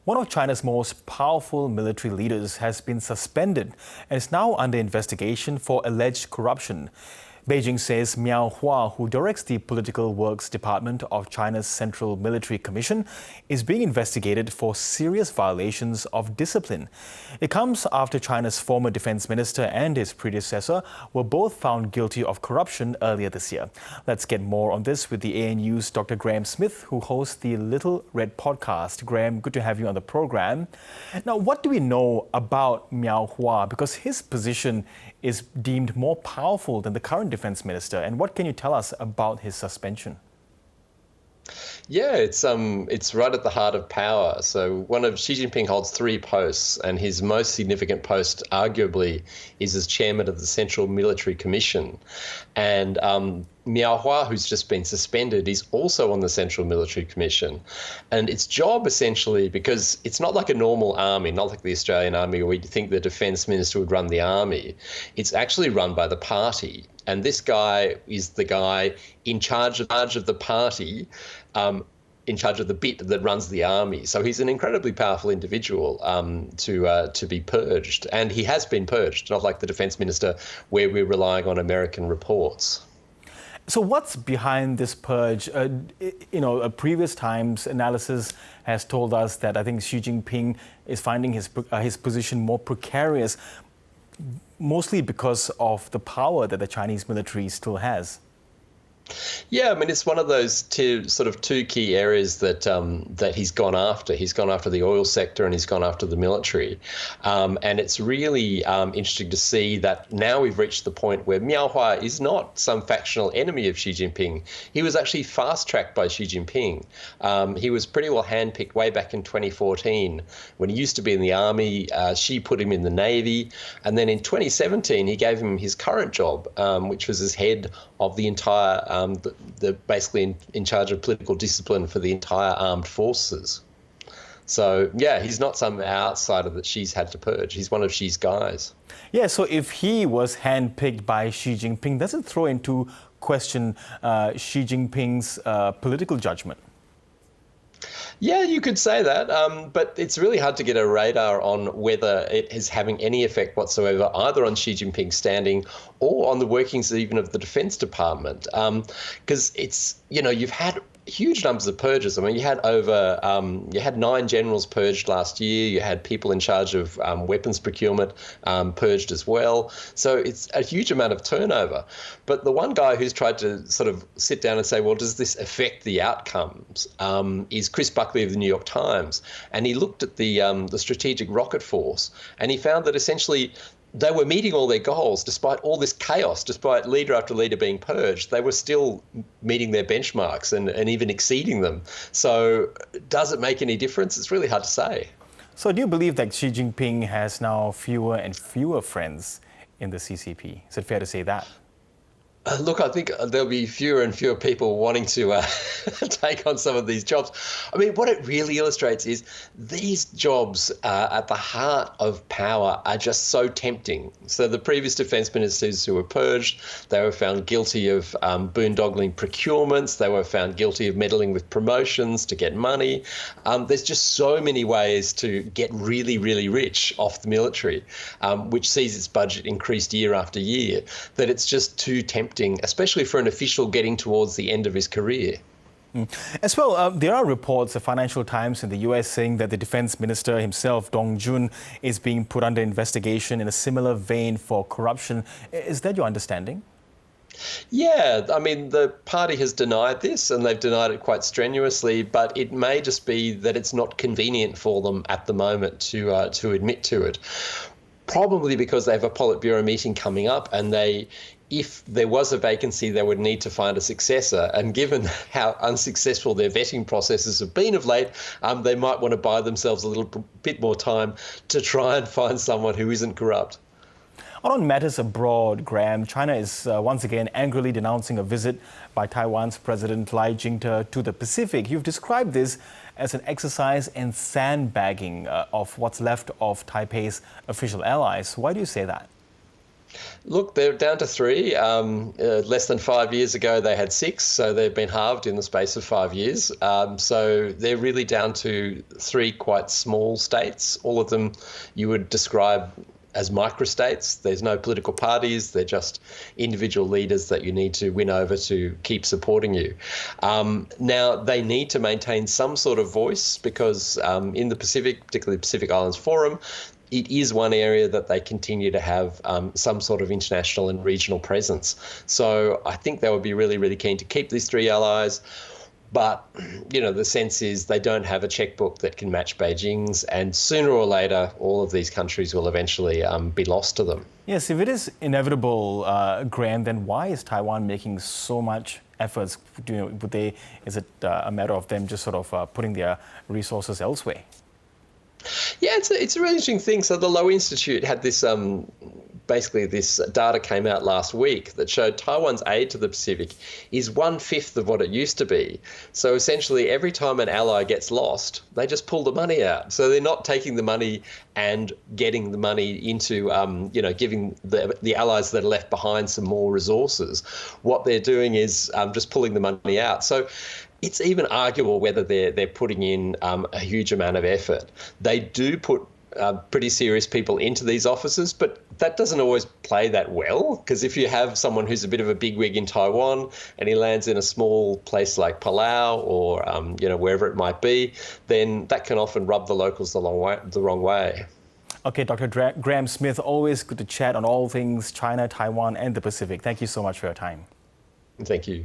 One of China's most powerful military leaders has been suspended and is now under investigation for alleged corruption. Beijing says Miao Hua, who directs the Political Works Department of China's Central Military Commission, is being investigated for serious violations of discipline. It comes after China's former defense minister and his predecessor were both found guilty of corruption earlier this year. Let's get more on this with the ANU's Dr. Graham Smith, who hosts the Little Red podcast. Graham, good to have you on the program. Now, what do we know about Miao Hua? Because his position is deemed more powerful than the current defense minister. And what can you tell us about his suspension? Yeah, it's right at the heart of power. So one of Xi Jinping holds 3 posts, and his most significant post, arguably, is as chairman of the Central Military Commission. And Miao Hua, who's just been suspended, is also on the Central Military Commission. And its job, essentially, because it's not like a normal army, not like the Australian Army, where you think the defence minister would run the army. It's actually run by the party. And this guy is the guy in charge of the party, in charge of the bit that runs the army. So he's an incredibly powerful individual to be purged. And he has been purged, not like the defence minister, where we're relying on American reports. So what's behind this purge? Previous times analysis has told us that I think Xi Jinping is finding his position more precarious, mostly because of the power that the Chinese military still has. Yeah, I mean, it's one of those two key areas that he's gone after. He's gone after the oil sector and he's gone after the military. And it's really interesting to see that now we've reached the point where Miao Hua is not some factional enemy of Xi Jinping. He was actually fast-tracked by Xi Jinping. He was pretty well handpicked way back in 2014 when he used to be in the army. Xi put him in the Navy. And then in 2017, he gave him his current job, which was as head of the entire basically in charge of political discipline for the entire armed forces. So, yeah, he's not some outsider that Xi's had to purge. He's one of Xi's guys. Yeah, so if he was handpicked by Xi Jinping, does it throw into question Xi Jinping's political judgment? Yeah, you could say that, but it's really hard to get a radar on whether it is having any effect whatsoever, either on Xi Jinping's standing or on the workings even of the Defense Department. Because you've had huge numbers of purges. I mean, you had 9 generals purged last year. You had people in charge of weapons procurement purged as well. So it's a huge amount of turnover. But the one guy who's tried to sort of sit down and say, well, does this affect the outcomes, is Chris Buckley of the New York Times. And he looked at the Strategic Rocket Force, and he found that essentially they were meeting all their goals despite all this chaos, despite leader after leader being purged. They were still meeting their benchmarks and even exceeding them. So does it make any difference? It's really hard to say. So do you believe that Xi Jinping has now fewer and fewer friends in the CCP? Is it fair to say that? Look, I think there'll be fewer and fewer people wanting to take on some of these jobs. I mean, what it really illustrates is these jobs at the heart of power are just so tempting. So the previous defence ministers who were purged, they were found guilty of boondoggling procurements. They were found guilty of meddling with promotions to get money. There's just so many ways to get really, really rich off the military, which sees its budget increased year after year, that it's just too tempting, especially for an official getting towards the end of his career. As well, there are reports, the Financial Times in the US, saying that the defense minister himself, Dong Jun, is being put under investigation in a similar vein for corruption. Is that your understanding? Yeah, I mean, the party has denied this, and they've denied it quite strenuously, but it may just be that it's not convenient for them at the moment to admit to it. Probably because they have a Politburo meeting coming up, and if there was a vacancy, they would need to find a successor. And given how unsuccessful their vetting processes have been of late, they might want to buy themselves a little bit more time to try and find someone who isn't corrupt. On matters abroad, Graham, China is once again angrily denouncing a visit by Taiwan's President Lai Ching-te to the Pacific. You've described this as an exercise in sandbagging of what's left of Taipei's official allies. Why do you say that? Look, they're down to three. Less than 5 years ago, they had six, so they've been halved in the space of 5 years. So they're really down to three quite small states. All of them you would describe as microstates. There's no political parties. They're just individual leaders that you need to win over to keep supporting you. Now, they need to maintain some sort of voice because in the Pacific, particularly the Pacific Islands Forum, it is one area that they continue to have some sort of international and regional presence. So I think they would be really, really keen to keep these three allies. But, you know, the sense is they don't have a checkbook that can match Beijing's, and sooner or later, all of these countries will eventually be lost to them. Yes, if it is inevitable, Graham, then why is Taiwan making so much efforts? Is it a matter of them just sort of putting their resources elsewhere? Yeah, it's a really interesting thing. So the Lowy Institute had this, basically this data came out last week that showed Taiwan's aid to the Pacific is 1/5 of what it used to be. So essentially every time an ally gets lost, they just pull the money out. So they're not taking the money and getting the money into, giving the allies that are left behind some more resources. What they're doing is just pulling the money out. So it's even arguable whether they're putting in a huge amount of effort. They do put pretty serious people into these offices, but that doesn't always play that well, because if you have someone who's a bit of a bigwig in Taiwan and he lands in a small place like Palau or wherever it might be, then that can often rub the locals the wrong way. Okay, Dr. Graham Smith, always good to chat on all things China, Taiwan, and the Pacific. Thank you so much for your time. Thank you.